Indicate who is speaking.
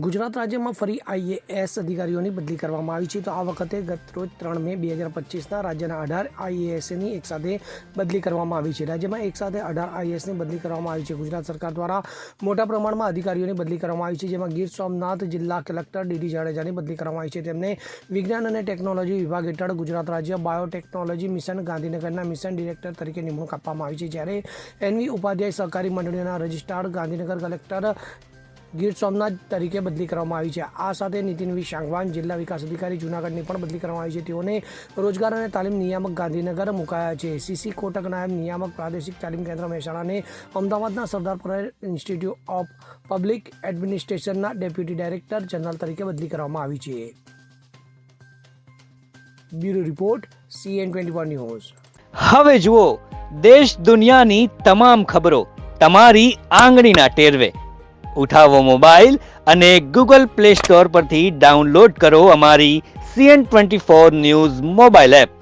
Speaker 1: ગુજરાત રાજ્યમાં ફરી આઈએએસ અધિકારીઓની બદલી કરવામાં આવી છે. તો આ વખતે ગતરોજ 3 મે 2025ના રાજ્યના 18 આઈએએસની એકસાથે બદલી કરવામાં આવી છે. રાજ્યમાં એકસાથે 18 આઈએએસની બદલી કરવામાં આવી છે. ગુજરાત સરકાર દ્વારા મોટા પ્રમાણમાં અધિકારીઓની બદલી કરવામાં આવી છે, જેમાં ગીર સોમનાથ જિલ્લા કલેક્ટર ડીડી જાડેજાની બદલી કરવામાં આવી છે. તેમને વિજ્ઞાન અને ટેકનોલોજી વિભાગ હેઠળ ગુજરાત રાજ્ય બાયોટેકનોલોજી મિશન ગાંધીનગરના મિશન ડિરેક્ટર તરીકે નિમણૂક આપવામાં આવી છે. જ્યારે એનવી ઉપાધ્યાય સહકારી મંડળીના રજિસ્ટ્રાર ગાંધીનગર કલેક્ટર ગીર સોમનાથ તરીકે બદલી કરવામાં આવી છે. આ સાથે નીતિન વી સાંગવાન જિલ્લા વિકાસ અધિકારી જૂનાગઢની પણ બદલી કરવામાં આવી છે. તેઓને રોજગાર અને તાલીમ નિયામક ગાંધીનગર મુકાયા છે. સીસી કોટક નાયબ નિયામક પ્રાદેશિક તાલીમ કેન્દ્ર મહેસાણાને અમદાવાદના Sardar Patel institute of public એડમિનિસ્ટ્રેશનના ડેપ્યુટી ડાયરેક્ટર જનરલ તરીકે બદલી કરવામાં આવી છે. Bureau report CN24 news.
Speaker 2: હવે જુઓ દેશ દુનિયાની તમામ ખબરો તમારી આંગળીના ટેરવે. ઉઠાવો મોબાઈલ અને Google Play Store પરથી ડાઉનલોડ કરો અમારી CN24 ન્યૂઝ મોબાઈલ એપ.